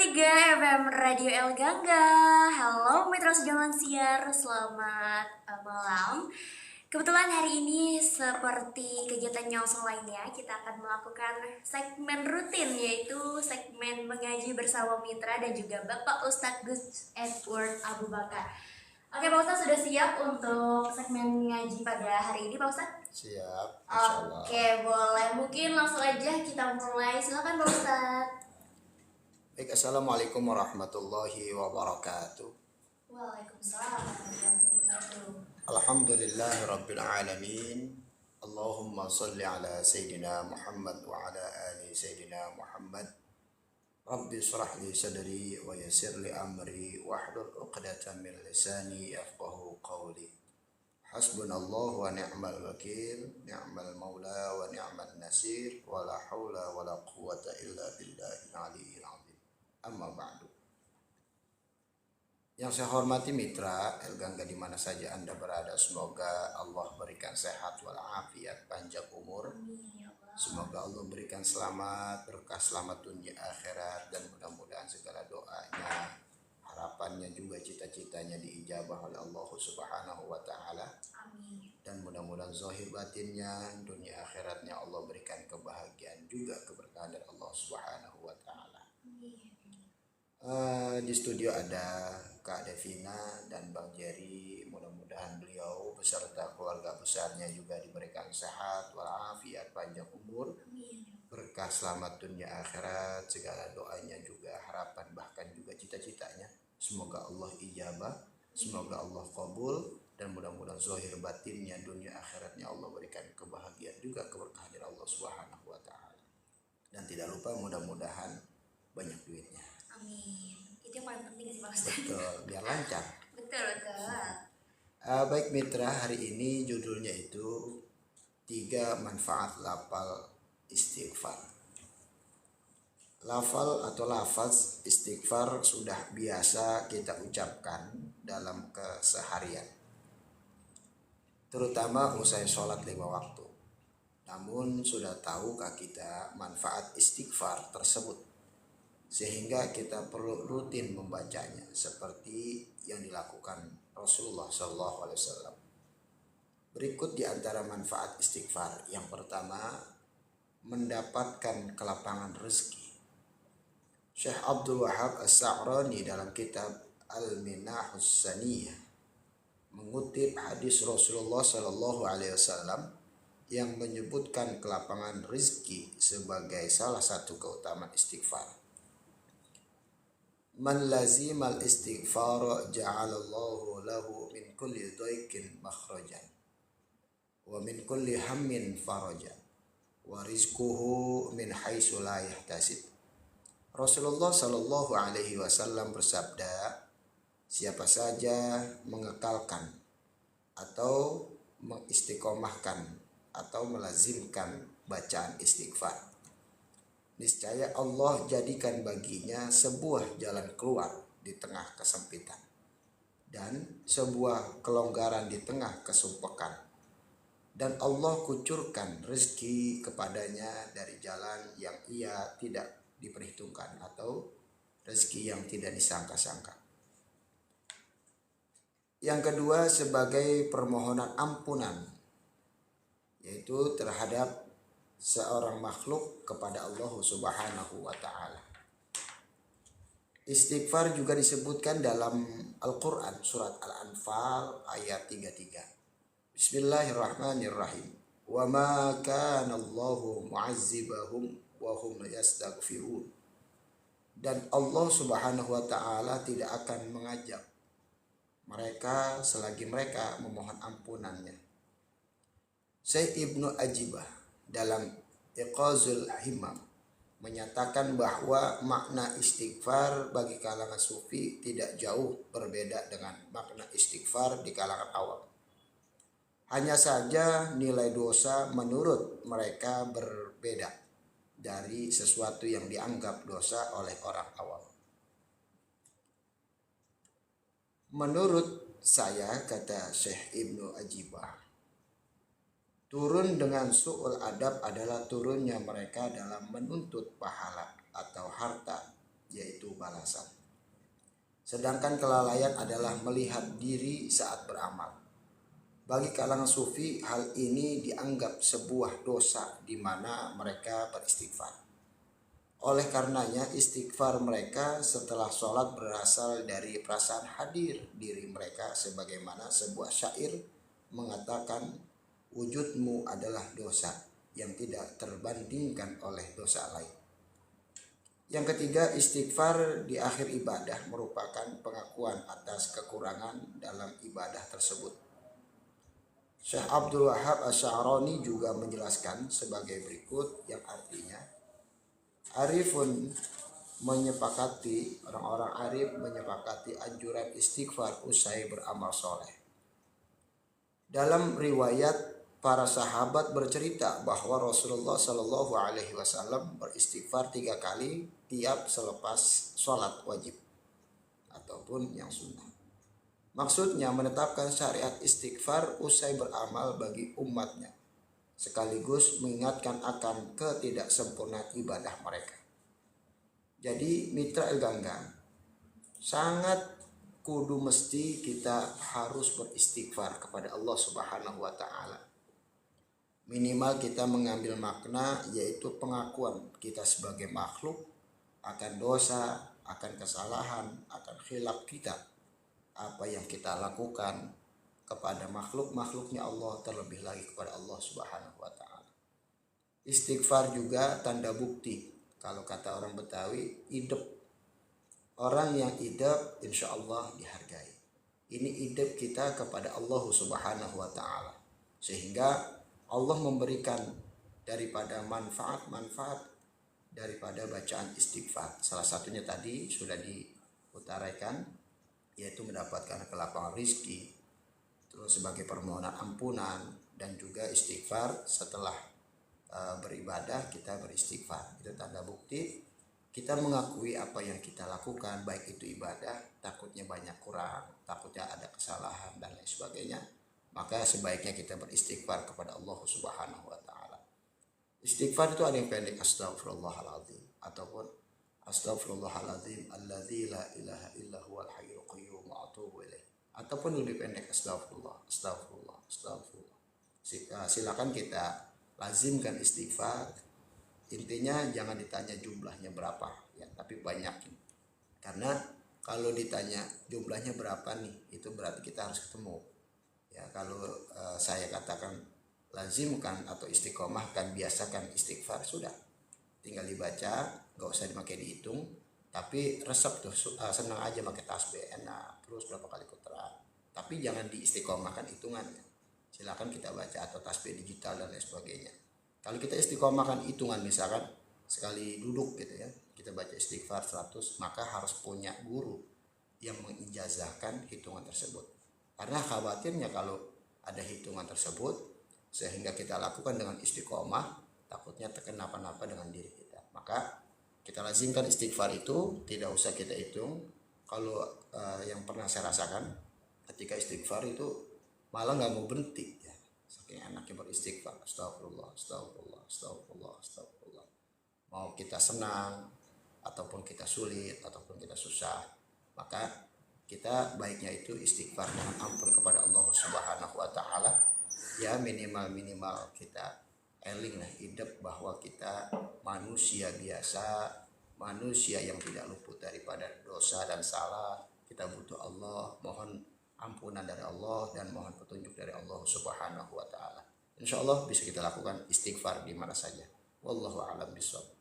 FM Radio El Gangga. Halo Mitra Sejaman Siar, selamat malam. Kebetulan hari ini seperti kegiatan nyongsong lainnya, kita akan melakukan segmen rutin, yaitu segmen mengaji bersama Mitra dan juga Bapak Ustadz Gus Edward Abu Bakar. Oke Pak Ustadz, sudah siap untuk segmen ngaji pada hari ini Pak Ustadz? Siap, insyaallah. Oke, boleh. Mungkin langsung aja kita mulai. Silakan Pak Ustadz. Baik, assalamualaikum warahmatullahi wabarakatuh. Waalaikumsalam warahmatullahi wabarakatuh. Alhamdulillahi rabbil alamin. Allahumma salli ala Sayyidina Muhammad wa ala ali Sayyidina Muhammad. Rabbi shrah li sadri wa yassir li amri wahlul 'uqdatam min lisani yafqahu qawli. Hasbunallahu wa ni'mal wakil, ni'mal maula wa ni'mal nasir, wa la haula wa la quwwata illa billahil aliyyil azim. Amma ba'du. Yang saya hormati mitra El Gangga di mana saja Anda berada, semoga Allah berikan sehat walafiat, panjang umur. Semoga Allah berikan selamat, berkah selamat dunia akhirat, dan mudah-mudahan segala doanya, harapannya juga cita-citanya diijabah oleh Allah Subhanahu wa taala. Amin. Dan mudah-mudahan zahir batinnya, dunia akhiratnya Allah berikan kebahagiaan juga keberkahan dari Allah Subhanahu wa taala. Di studio ada Kak Devina dan Bang Jerry. Mudah-mudahan beliau beserta keluarga besarnya juga diberikan sehat walafiat, panjang umur, berkah selamat dunia akhirat, segala doanya juga, harapan bahkan juga cita-citanya semoga Allah ijabah, semoga Allah kabul, dan mudah-mudahan zahir batinnya dunia akhiratnya Allah berikan kebahagiaan juga keberkahan dari Allah Subhanahu wa taala. Dan tidak lupa mudah-mudahan banyak duitnya. Amin. Itu yang paling penting sih Pak Ustadz. Betul, biar lancar. Betul. Baik mitra, hari ini judulnya itu 3 manfaat lafal istighfar. Lafal atau lafaz istighfar sudah biasa kita ucapkan dalam keseharian, terutama usai sholat 5 waktu. Namun sudah tahukah kita manfaat istighfar tersebut, sehingga kita perlu rutin membacanya seperti yang dilakukan Rasulullah SAW. Berikut di antara manfaat istighfar. Yang pertama, mendapatkan kelapangan rezeki. Syekh Abdul Wahab As-Sa'rani dalam kitab Al-Minahus Saniyah mengutip hadis Rasulullah SAW yang menyebutkan kelapangan rezeki sebagai salah satu keutamaan istighfar. Man lazimal istighfar ja'alallahu lahu min kulli dhaikin makhrajan wa min kulli hammin farajan wa rizquhu min haitsu la yahtasib. Rasulullah sallallahu alaihi wasallam bersabda, siapa saja mengekalkan atau mengistiqomahkan atau melazimkan bacaan istighfar, niscaya Allah jadikan baginya sebuah jalan keluar di tengah kesempitan dan sebuah kelonggaran di tengah kesumpekan. Dan Allah kucurkan rezeki kepadanya dari jalan yang ia tidak diperhitungkan atau rezeki yang tidak disangka-sangka. Yang kedua, sebagai permohonan ampunan, yaitu terhadap seorang makhluk kepada Allah Subhanahu wa taala. Istighfar juga disebutkan dalam Al-Qur'an surat Al-Anfal ayat 33. Bismillahirrahmanirrahim. Wa ma kana Allahu mu'azzibahum wa hum yastaghfirun. Dan Allah Subhanahu wa taala tidak akan mengajab mereka selagi mereka memohon ampunannya. Syekh Ibnu Ajibah dalam Iqazul Himam menyatakan bahwa makna istighfar bagi kalangan sufi tidak jauh berbeda dengan makna istighfar di kalangan awam. Hanya saja nilai dosa menurut mereka berbeda dari sesuatu yang dianggap dosa oleh orang awam. Menurut saya, kata Syekh Ibnu Ajibah, turun dengan su'ul adab adalah turunnya mereka dalam menuntut pahala atau harta, yaitu itu balasan. Sedangkan kelalaian adalah melihat diri saat beramal. Bagi kalangan sufi, hal ini dianggap sebuah dosa di mana mereka beristighfar. Oleh karenanya istighfar mereka setelah sholat berasal dari perasaan hadir diri mereka, sebagaimana sebuah syair mengatakan, wujudmu adalah dosa yang tidak terbandingkan oleh dosa lain. Yang ketiga, istighfar di akhir ibadah merupakan pengakuan atas kekurangan dalam ibadah tersebut. Syekh Abdul Wahab Asy'arani juga menjelaskan sebagai berikut, yang artinya Arifun menyepakati, orang-orang arif menyepakati anjuran istighfar usai beramal soleh. Dalam riwayat, para sahabat bercerita bahwa Rasulullah Shallallahu Alaihi Wasallam beristighfar 3 kali tiap selepas sholat wajib ataupun yang sunnah. Maksudnya menetapkan syariat istighfar usai beramal bagi umatnya, sekaligus mengingatkan akan ketidaksempurnaan ibadah mereka. Jadi mitra Elganggang, sangat kudu mesti kita harus beristighfar kepada Allah Subhanahu wa taala. Minimal kita mengambil makna, yaitu pengakuan kita sebagai makhluk akan dosa, akan kesalahan, akan khilaf kita, apa yang kita lakukan kepada makhluk-makhluknya Allah, terlebih lagi kepada Allah Subhanahu wa taala. Istighfar juga tanda bukti, kalau kata orang Betawi, idep. Orang yang idep insya Allah dihargai. Ini idep kita kepada Allah Subhanahu wa taala, sehingga Allah memberikan daripada manfaat-manfaat daripada bacaan istighfar. Salah satunya tadi sudah diutarakan, yaitu mendapatkan kelapangan rizki, terus sebagai permohonan ampunan, dan juga istighfar setelah beribadah kita beristighfar. Itu tanda bukti kita mengakui apa yang kita lakukan, baik itu ibadah, takutnya banyak kurang, takutnya ada kesalahan dan lain sebagainya, maka sebaiknya kita beristighfar kepada Allah Subhanahu wa taala. Istighfar itu ada yang pendek, astagfirullahaladzim, ataupun astagfirullahaladzim alladzi la ilaha illa huwal hayyul qayyum wa atubu ilaih, ataupun lebih pendek, astagfirullah. Silakan kita lazimkan istighfar. Intinya jangan ditanya jumlahnya berapa ya, tapi banyakin. Karena kalau ditanya jumlahnya berapa nih, itu berarti kita harus ketemu. Ya, kalau saya katakan lazimkan atau istiqomahkan, biasakan istighfar, sudah. Tinggal dibaca, nggak usah dipakai dihitung. Tapi resep tuh, senang aja pakai tasbih, enak, terus berapa kali kuteran. Tapi jangan diistiqomahkan hitungannya. Silakan kita baca, atau tasbih digital dan lain sebagainya. Kalau kita istiqomahkan hitungan, misalkan sekali duduk gitu ya, kita baca istighfar 100, maka harus punya guru yang mengijazahkan hitungan tersebut. Karena khawatirnya kalau ada hitungan tersebut sehingga kita lakukan dengan istiqomah, takutnya terkenapa-napa dengan diri kita. Maka kita lazimkan istighfar itu, tidak usah kita hitung. Kalau yang pernah saya rasakan ketika istighfar itu malah nggak mau berhenti ya, saking enaknya beristighfar, astagfirullah, astagfirullah, astagfirullah, astagfirullah. Mau kita senang ataupun kita sulit ataupun kita susah, maka kita baiknya itu istighfar mohon ampun kepada Allah Subhanahu wa taala. Ya minimal kita eling lah, hidup bahwa kita manusia biasa, manusia yang tidak luput daripada dosa dan salah. Kita butuh Allah, mohon ampunan dari Allah dan mohon petunjuk dari Allah Subhanahu wa taala. Insyaallah bisa kita lakukan istighfar di mana saja. Wallahu a'lam bishawab.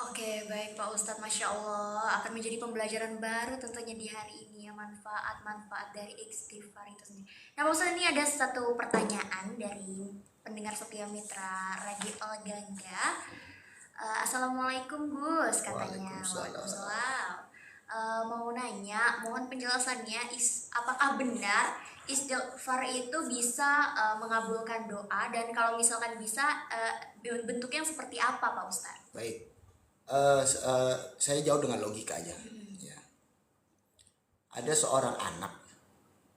Oke, baik Pak Ustadz, Masya Allah, akan menjadi pembelajaran baru tentunya di hari ini ya, manfaat-manfaat dari istighfar itu sendiri. Nah Pak Ustadz, ini ada satu pertanyaan dari pendengar setia mitra Radio El Gangga. Assalamualaikum Gus, katanya. Waalaikumsalam. Mau nanya, mohon penjelasannya, apakah benar istighfar itu bisa mengabulkan doa, dan kalau misalkan bisa, bentuknya seperti apa Pak Ustadz? Baik. Saya jawab dengan logika aja. Ya. Ada seorang anak,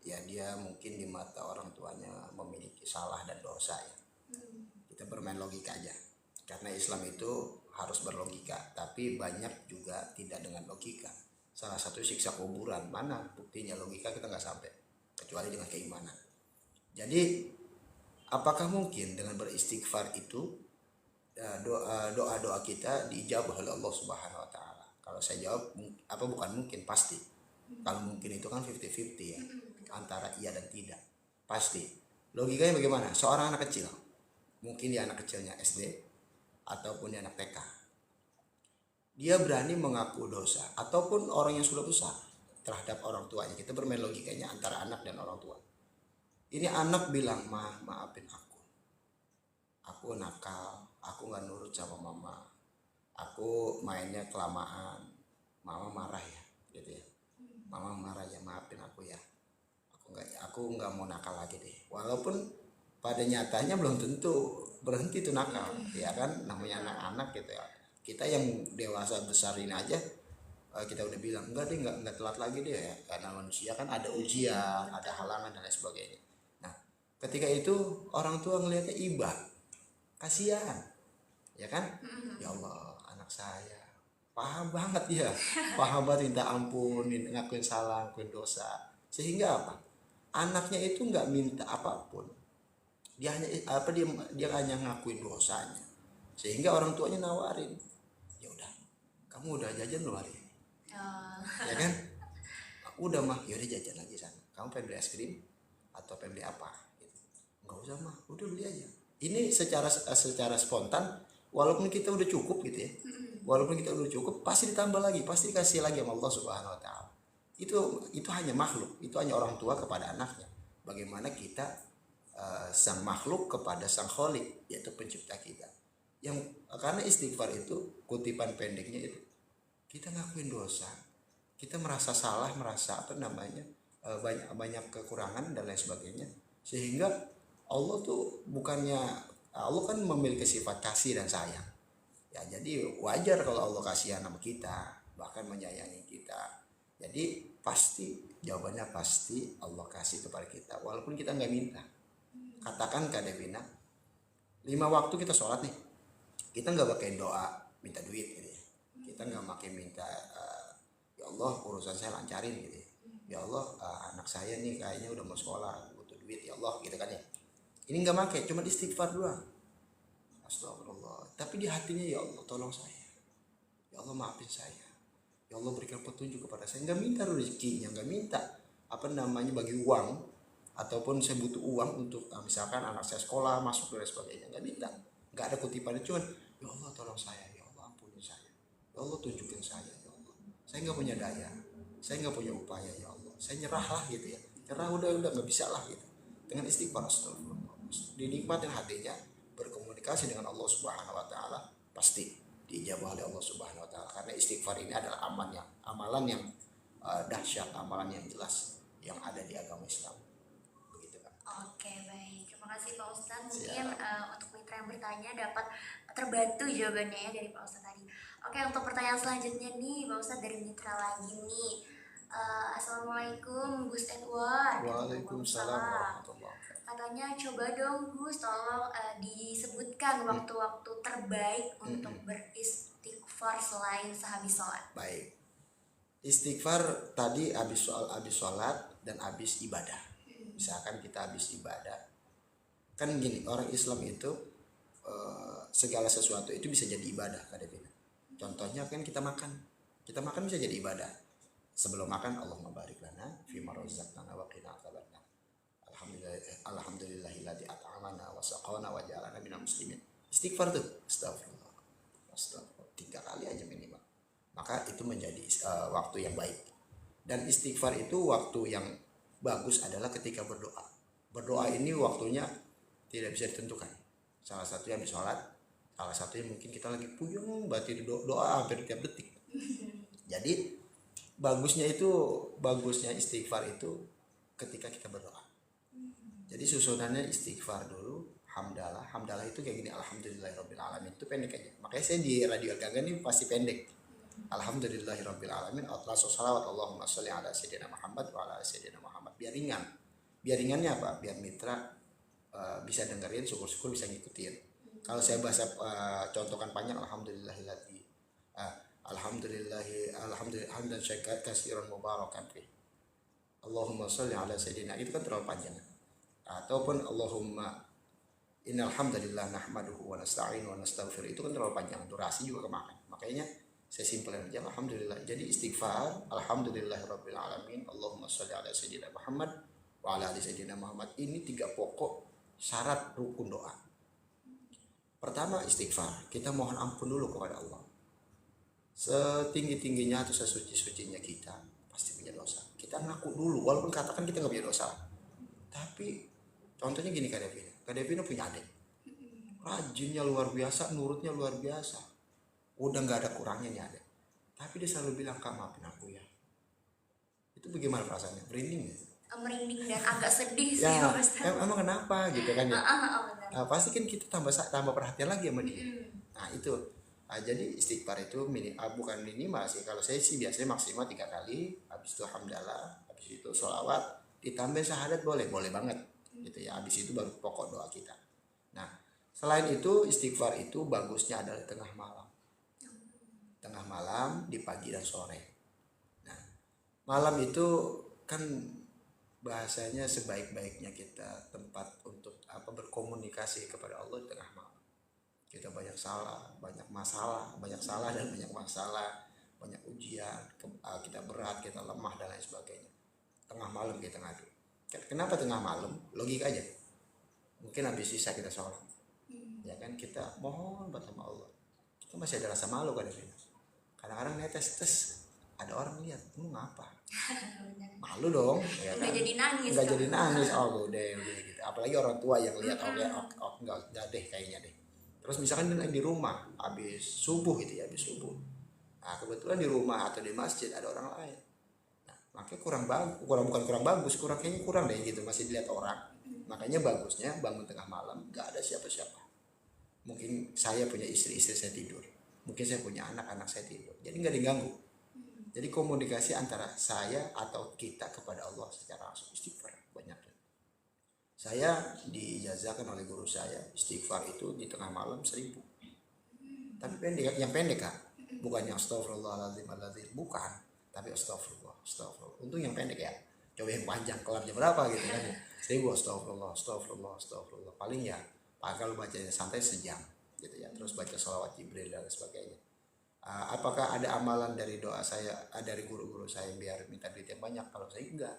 ya dia mungkin di mata orang tuanya memiliki salah dan dosa ya. Kita bermain logika aja. Karena Islam itu harus berlogika, tapi banyak juga tidak dengan logika. Salah satu siksa kuburan, mana buktinya logika kita nggak sampai, kecuali dengan keimanan. Jadi apakah mungkin dengan beristighfar itu doa-doa kita diijabah oleh Allah Subhanahu wa taala? Kalau saya jawab bukan mungkin, pasti. Kalau mungkin itu kan 50-50 ya, antara iya dan tidak. Pasti. Logikanya bagaimana? Seorang anak kecil, mungkin dia anak kecilnya SD ataupun dia anak TK, dia berani mengaku dosa, ataupun orang yang sudah besar terhadap orang tuanya. Kita bermain logikanya antara anak dan orang tua. Ini anak bilang, maafin aku nakal, aku nggak nurut sama mama, aku mainnya kelamaan, mama marah ya, gitu ya, mama marah ya, maafin aku ya, aku nggak mau nakal lagi deh. Walaupun pada nyatanya belum tentu berhenti tuh nakal, ya kan, namanya anak-anak gitu ya. Kita yang dewasa besar ini aja kita udah bilang enggak deh, enggak telat lagi deh ya, karena manusia kan ada ujian, ada halangan dan lain sebagainya. Nah, ketika itu orang tua ngelihatnya iba, kasihan, ya kan? Ya Allah, anak saya paham banget ya, paham banget, minta ampun, ngakuin salah, ngakuin dosa, sehingga apa? Anaknya itu nggak minta apapun, dia hanya dia hanya ngakuin dosanya, sehingga orang tuanya nawarin, ya udah, kamu udah jajan belum hari ini? Ya kan? Udah mah, yaudah jajan lagi sana. Kamu pengen beli es krim atau pengen beli apa? Gitu. Nggak usah mah, udah beli aja. Ini secara spontan, walaupun kita udah cukup gitu ya, walaupun kita udah cukup, pasti ditambah lagi, pasti dikasih lagi sama Allah Subhanahu Wa Taala. Itu hanya makhluk, itu hanya orang tua kepada anaknya. Bagaimana kita sang makhluk kepada sang Khalik, yaitu pencipta kita. Yang karena istighfar itu kutipan pendeknya itu, kita ngakuin dosa, kita merasa salah, merasa banyak kekurangan dan lain sebagainya, sehingga Allah tuh Allah kan memiliki sifat kasih dan sayang ya, jadi wajar kalau Allah kasihan sama kita, bahkan menyayangi kita. Jadi jawabannya pasti Allah kasih kepada kita walaupun kita nggak minta. Katakan Kak Devina, 5 waktu kita sholat nih, kita nggak pakai doa minta duit gitu ya, kita nggak pakai minta ya Allah urusan saya lancarin gitu ya Allah anak saya nih kayaknya udah mau sekolah butuh duit ya Allah gitu kan ya. Ini nggak pakai, cuma istighfar doang, astagfirullah, tapi di hatinya ya Allah tolong saya, ya Allah maafin saya, ya Allah berikan petunjuk kepada saya. Nggak minta rezekinya, nggak minta bagi uang, ataupun saya butuh uang untuk misalkan anak saya sekolah masuk dan sebagainya, nggak minta, nggak ada kutipannya, cuman ya Allah tolong saya, ya Allah ampuni saya, ya Allah tunjukin saya, ya Allah saya nggak punya daya, saya nggak punya upaya, ya Allah saya nyerah lah gitu ya, nyerah udah nggak bisa lah gitu. Dengan istighfar, astagfirullah, dinikmatin hatinya, berkomunikasi dengan Allah Subhanahu Wa Taala, pasti diijabah oleh Allah Subhanahu Wa Taala. Karena istighfar ini adalah amalan yang dahsyat, amalan yang jelas yang ada di agama Islam. Begitu kan? Oke, baik. Terima kasih Pak Ustadz. Mungkin untuk mitra yang bertanya dapat terbantu jawabannya ya dari Pak Ustadz tadi. Oke, untuk pertanyaan selanjutnya nih Pak Ustadz dari mitra lagi nih. Assalamualaikum Gus Edward. Waalaikumsalam warahmatullahi wabarakatuh. Katanya coba dong Gus tolong disebutkan waktu-waktu terbaik untuk beristighfar selain sehabis sholat. Baik. Istighfar tadi habis sholat dan habis ibadah. Misalkan kita habis ibadah, kan gini, orang Islam itu segala sesuatu itu bisa jadi ibadah, Kak Devina. Contohnya kan kita makan bisa jadi ibadah. Sebelum makan, Allahumma barik lana fima razaqtana wa qina adzabannar. Alhamdulillahilladzi at'amana wa saqana wa ja'alana minal muslimin. Istighfar tuh, astagfirullah 3 kali aja minimal. Maka itu menjadi waktu yang baik. Dan istighfar itu waktu yang bagus adalah ketika berdoa. Berdoa ini waktunya tidak bisa ditentukan. Salah satunya habis sholat, salah satunya mungkin kita lagi puyeng, berarti doa hampir tiap detik. Jadi bagusnya istighfar itu ketika kita berdoa. Jadi susunannya istighfar dulu, hamdalah itu kayak gini, alhamdulillahirabbil alamin, itu pendek aja. Makanya saya di Radio Al-Gangga ini pasti pendek. Alhamdulillahirabbil alamin, salawat Allahumma sholli ala sayyidina Muhammad wa ala sayyidina Muhammad. Biar ringan. Biar ringannya apa? Biar mitra bisa dengerin, syukur-syukur bisa ngikutin. Kalau saya bahasa contohkan panjang, alhamdulillahilladzi alhamdulillah hamdan syakiran katsiran mubarakan fi. Allahumma sholli ala sayyidina, itu kan terlalu panjang. Ataupun Allahumma innal hamdalillah nahmaduhu wa nasta'inu wa nastaghfiruh, itu kan terlalu panjang, durasi juga kemakan. Makanya saya simpelkan aja alhamdulillah. Jadi istighfar alhamdulillahirabbil alamin, Allahumma sholli ala sayyidina Muhammad wa ala ali sayyidina Muhammad. Ini 3 pokok syarat rukun doa. Pertama istighfar, kita mohon ampun dulu kepada Allah. Setinggi-tingginya atau sesuci-sucinya kita pasti punya dosa. Kita ngaku dulu, walaupun katakan kita nggak punya dosa. Tapi contohnya gini, Kak Devina punya adik, rajinnya luar biasa, nurutnya luar biasa, udah nggak ada kurangnya nih adik. Tapi dia selalu bilang, Kak maafin aku ya. Itu bagaimana perasaannya? Merinding ya? Merinding dan agak sedih sih Ya, Ustaz. emang kenapa gitu kan ya? Benar. Pasti kan kita tambah perhatian lagi sama dia. Nah itu, jadi istighfar itu bukan minimal sih. Kalau saya sih biasanya maksimal 3 kali. Habis itu hamdalah, habis itu sholawat, ditambah syahadat boleh banget gitu ya. Habis itu baru pokok doa kita. Nah selain itu istighfar itu bagusnya adalah tengah malam, di pagi dan sore. Nah malam itu kan bahasanya sebaik-baiknya kita tempat untuk berkomunikasi kepada Allah di tengah malam. Kita banyak masalah, banyak ujian, kita berat, kita lemah dan lain sebagainya. Tengah malam kita ngadu. Kenapa tengah malam? Logika aja. Mungkin habis sisa kita sholat, ya kan, kita mohon buat sama Allah. Kita masih ada rasa malu kan, kadang-kadang netes, ada orang lihat, lu ngapa? Malu dong, ya kan? Nggak jadi nangis, oh udah gitu. Apalagi orang tua yang lihat, enggak deh kayaknya deh. Terus misalkan di rumah habis subuh gitu ya, nah kebetulan di rumah atau di masjid ada orang lain, nah makanya kayaknya kurang deh gitu, masih dilihat orang. Makanya bagusnya bangun tengah malam, nggak ada siapa-siapa. Mungkin saya punya istri saya tidur, mungkin saya punya anak saya tidur, jadi nggak diganggu. Jadi komunikasi antara saya atau kita kepada Allah secara langsung, istighfar banyaknya. Saya diijazakan oleh guru saya, istighfar itu di tengah malam 1000. Tapi yang pendek Kak. Bukan yang astagfirullahaladzim, bukan. Tapi astagfirullah. Untung yang pendek ya. Coba yang panjang, kelar jam berapa gitu kan. 1000 astagfirullah. Paling ya, kalau bacanya santai sejam gitu ya. Terus baca sholawat Jibril dan sebagainya. Apakah ada amalan dari doa saya, dari guru-guru saya biar minta duit yang banyak? Kalau saya enggak.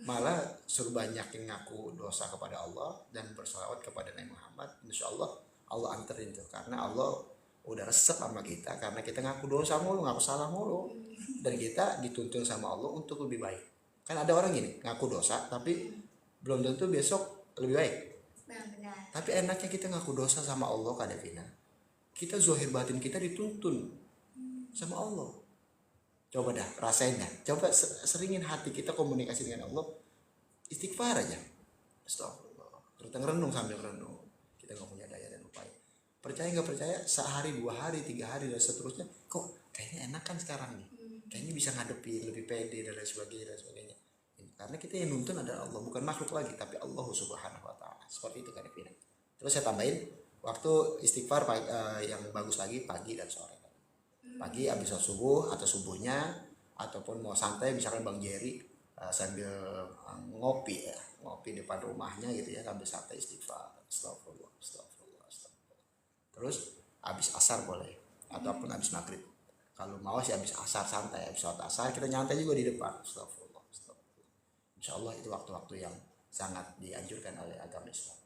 Malah suruh banyak yang ngaku dosa kepada Allah dan bersolawat kepada Nabi Muhammad. Insya Allah anterin tuh, karena Allah udah resep sama kita, karena kita ngaku dosa mulu, ngaku salah mulu, dan kita dituntun sama Allah untuk lebih baik. Kan ada orang gini ngaku dosa tapi belum tentu besok lebih baik. Benar. Tapi enaknya kita ngaku dosa sama Allah, Kak Devina, kita zahir batin kita dituntun sama Allah. Coba dah rasain dah, coba seringin hati kita komunikasi dengan Allah, istighfar aja, astagfirullah, terus renung sambil renung. Kita nggak punya daya dan upaya. Percaya nggak percaya, sehari, 2 hari, 3 hari dan seterusnya, kok kayaknya enak kan sekarang nih, kayaknya bisa ngadepi lebih pede dan lain sebagainya. Karena kita yang nuntun adalah Allah, bukan makhluk lagi, tapi Allah Subhanahu Wa Taala. Seperti itu kan. Terus saya tambahin waktu istighfar yang bagus lagi pagi dan sore. Pagi habis subuh atau subuhnya, ataupun mau santai misalkan Bang Jerry sambil ngopi depan rumahnya gitu ya, sambil santai istighfar, astagfirullah. Terus habis asar boleh, ataupun habis maghrib. Kalau mau sih habis asar santai, habis sholat asar kita nyantai juga di depan, astagfirullah. Insya Allah itu waktu-waktu yang sangat dianjurkan oleh agama Islam.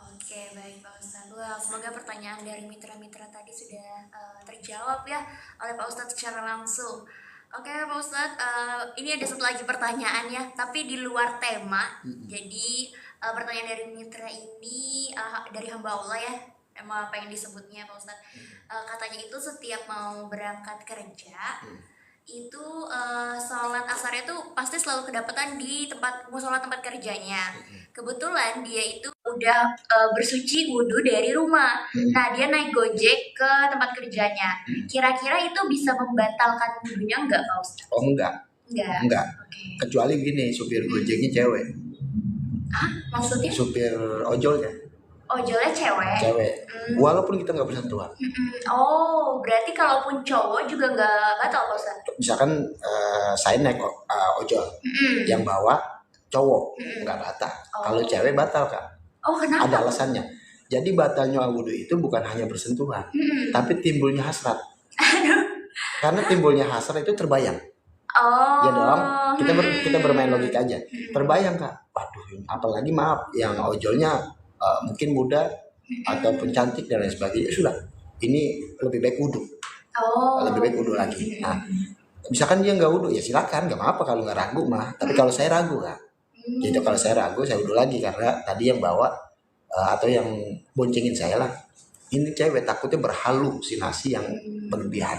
Oke, baik Pak Ustadz. Wah, semoga pertanyaan dari mitra-mitra tadi sudah terjawab ya oleh Pak Ustadz secara langsung. Oke Pak Ustadz, ini ada satu lagi pertanyaan ya, tapi di luar tema. Jadi pertanyaan dari mitra ini dari hamba Allah ya, emang apa yang disebutnya Pak Ustadz. Katanya itu setiap mau berangkat kerja, itu sholat asarnya itu pasti selalu kedapatan di musola tempat kerjanya. Kebetulan dia itu udah bersuci wudhu dari rumah. Nah dia naik gojek ke tempat kerjanya. Kira-kira itu bisa membatalkan wudhunya enggak Pak Ustadz? Oh enggak. Okay. Kecuali gini, supir gojeknya cewek. Maksudnya? Supir ojol ya. Ojolnya cewek. Cewek. Walaupun kita nggak bersentuhan. Oh, berarti kalaupun cowok juga nggak batal Pak Ustadz? Misalkan saya naik ojol, yang bawa cowok nggak batal. Kalau cewek batal Kak. Oh, kenapa? Ada alasannya. Jadi batalnya wudhu itu bukan hanya bersentuhan, tapi timbulnya hasrat. Karena timbulnya hasrat itu terbayang. Oh. Ya dong. Kita bermain logika aja. Terbayang Kak. Waduh, apalagi maaf yang ojolnya mungkin muda ataupun cantik dan lain sebagainya. Sudah. Ini lebih baik wudhu. Lebih baik wudhu lagi. Nah, misalkan dia nggak wudhu ya silakan, nggak apa-apa kalau nggak ragu mah. Tapi kalau saya ragu Kak. Jadi kalau saya ragu saya wudhu lagi karena tadi yang bawa atau yang boncengin saya lah. Ini cewek takutnya berhalusinasi yang berlebihan.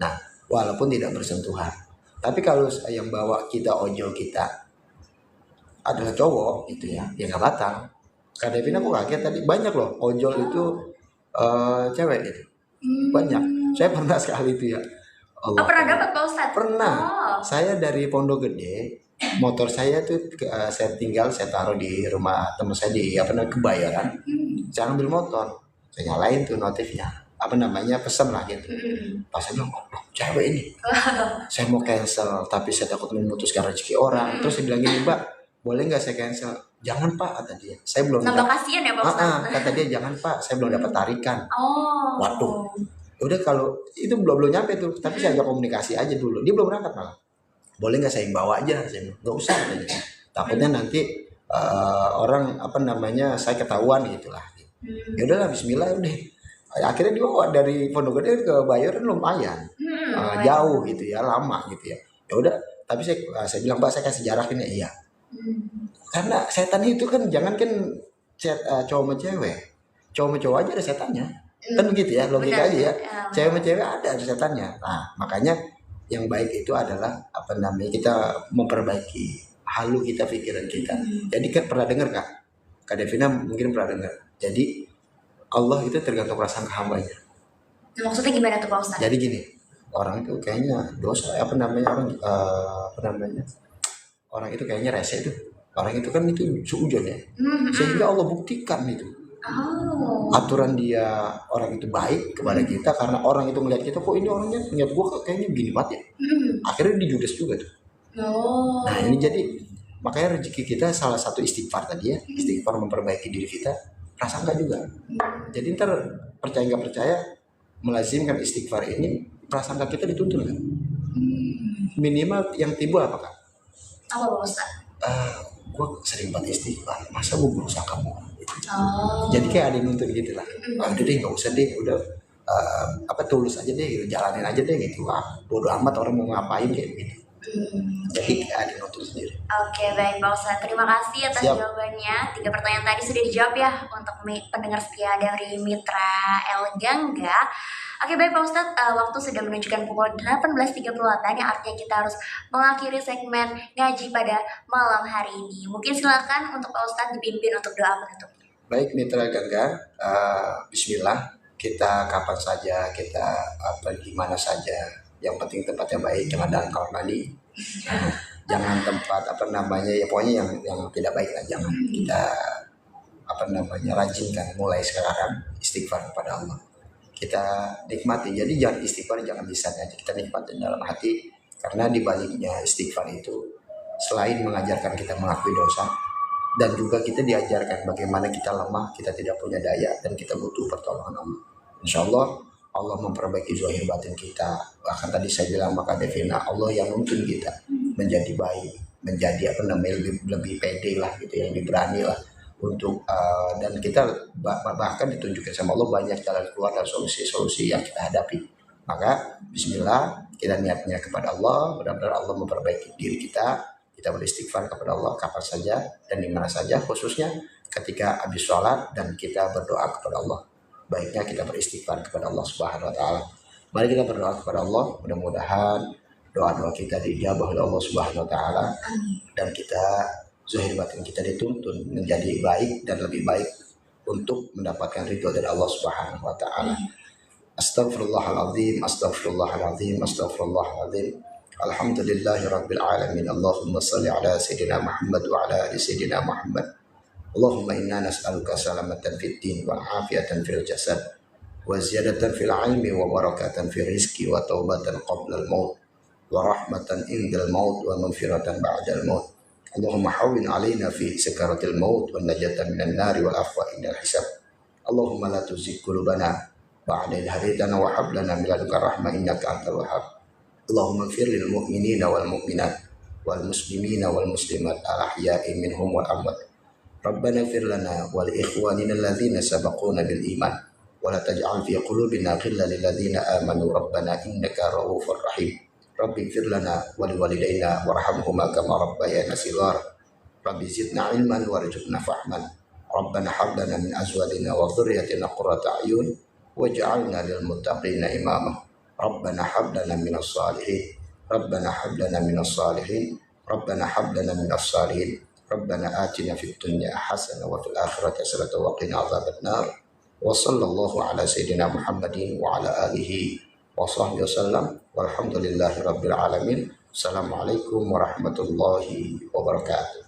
Nah, walaupun tidak bersentuhan. Tapi kalau yang bawa kita ojol kita adalah cowok itu ya nggak batal. Kak Devin aku kaget tadi banyak loh ojol itu cewek gitu. Banyak. Saya pernah sekali itu ya. Allah. Pernah dapat Pak Ustadz? Pernah. Saya dari Pondok Gede, motor saya tuh saya taruh di rumah teman saya di Kebayoran. Saya ambil motor, saya nyalain tuh notifnya. Pesan lah gitu. Pas saya bilang, oh cewek ini. Saya mau cancel, tapi saya takut memutuskan rezeki orang. Terus saya bilang gini, Mbak, boleh nggak saya cancel? Jangan Pak, kata dia. Saya belum. Nambah kasihan ya Pak Ustadz? Kata dia jangan Pak, saya belum dapat tarikan. Waduh. Udah kalau itu belum nyampe tuh, tapi saya ajak komunikasi aja dulu. Dia belum berangkat malah. Boleh nggak saya bawa aja? Saya bilang, nggak usah katanya. Takutnya nanti orang saya ketahuan gitulah. Ya udahlah, Bismillah udah. Akhirnya dibawa dari Pondok Gede ke Bayoran lumayan jauh gitu ya, lama gitu ya. Ya udah, tapi saya bilang Pak saya kasih jarak ini iya. Karena setan itu kan jangan kan cowok sama cewek, cowok sama cowok aja ada setannya. Kan begitu ya logika aja ya. Cewek sama cewek ada setannya. Nah makanya yang baik itu adalah kita memperbaiki halu kita, pikiran kita. Jadi kan pernah dengar Kak Devina mungkin pernah dengar. Jadi Allah itu tergantung perasaan hambanya. Maksudnya gimana tuh Pak Ustadz? Jadi gini, orang itu kayaknya dosa orang itu kayaknya rese tuh. Orang itu kan itu suudzon ya. Sehingga Allah buktikan itu. Aturan dia orang itu baik kepada kita karena orang itu melihat kita kok ini orangnya niat gua kayaknya begini banget ya. Akhirnya dijudes juga tuh. Nah ini jadi makanya rezeki kita salah satu istighfar tadi ya. Istighfar memperbaiki diri kita. Prasangka juga. Jadi ntar percaya nggak percaya melazimkan istighfar ini prasangka kita dituntun kan. Minimal yang timbul apa Kak? Apa Pak Ustadz? Gue sering banget istighfar. Masa gue berusaha kamu? Jadi kayak ada yang nuntut gitu lah. Udah deh nggak usah deh. Udah tulus aja deh. Gitu. Jalanin aja deh gitu. Bodoh amat orang mau ngapain kayak gitu. Jadi ada yang nuntut sendiri. Oke baik Pak Ustadz, terima kasih atas jawabannya. 3 pertanyaan tadi sudah dijawab ya untuk pendengar setia dari Mitra El Gangga. Oke baik Pak Ustadz, waktu sudah menunjukkan pukul 18.38 yang artinya kita harus mengakhiri segmen ngaji pada malam hari ini. Mungkin silakan untuk Pak Ustadz dipimpin untuk doa penutup. Baik Mitra El Gangga, Bismillah. Kita kapan saja, kita di mana saja. Yang penting tempatnya baik, jangan dalam kamar mandi. Jangan tempat ya pokoknya yang tidak baik lah, jangan kita rajinkan mulai sekarang istighfar kepada Allah. Kita nikmati, jadi jangan istighfar jangan lisan aja, kita nikmati dalam hati karena di baliknya istighfar itu selain mengajarkan kita mengakui dosa dan juga kita diajarkan bagaimana kita lemah, kita tidak punya daya dan kita butuh pertolongan Allah. Insyaallah Allah memperbaiki zahir batin kita. Bahkan tadi saya bilang maka Devina Allah yang nuntun kita menjadi baik, menjadi lebih pede lah gitu ya, lebih berani lah untuk dan kita bahkan ditunjukkan sama Allah banyak jalan keluar dan solusi-solusi yang kita hadapi. Maka Bismillah kita niatnya kepada Allah, benar-benar Allah memperbaiki diri kita beristighfar kepada Allah kapan saja dan di mana saja, khususnya ketika habis sholat dan kita berdoa kepada Allah. Baiknya kita beristighfar kepada Allah Subhanahu wa taala. Mari kita berdoa kepada Allah, mudah-mudahan doa-doa kita dijabah oleh Allah Subhanahu wa taala dan kita zahir batin kita dituntun menjadi baik dan lebih baik untuk mendapatkan ridho dari Allah Subhanahu wa taala. Astaghfirullahaladzim, astaghfirullahaladzim, astaghfirullahaladzim. Alhamdulillahirabbil alamin. Allahumma shalli ala sayidina Muhammad wa ala ali sayidina Muhammad. Allahumma inna nas'aluka salamatan fid din wa afiatan fil jasad wa ziyadatan fil ilmi wa barakatan fil rizqi wa taubatan qabla al maut wa rahmatan indal maut wa maghfiratan ba'dal maut. Allahumma hawwin alaina fi sakaratil maut wa najatan minan nari wal afwa indal hisab. Allahumma la tuzigh qulubana ba'da idh hadaytana wa hab lana min ladunka rahmah innaka antal wahhab. Allahumma ighfir lil mu'minina wal mu'minat wal muslimina wal muslimat al ahya'i minhum wal amwat. Rabbana ighfir lana wa li ikhwanina alladhina sabaquna bil iman wa la taj'al fi qulubina ghillan lil ladzina amanu rabbana innaka ra'ufur rahim. Rabbi ighfir lana wa li walidayna warhamhuma kama rabbayana shighara. Rabbi zidna ilman warzuqna fahman. Rabbana hab lana min azwajina wa dhurriyyatina qurrata a'yun waj'alna lil muttaqina imama. Rabbana hab lana minas salihin. Rabbana hab lana minas salihin. Rabbana hab lana minas salihin. Rabbana atina fid dunya hasanah wa fil akhirati hasanah wa qina adzabannar. Wa sallallahu ala sayyidina Muhammadin wa ala alihi wa sahbihi wasallam. Walhamdulillahi rabbil alamin. Assalamualaikum warahmatullahi wabarakatuh.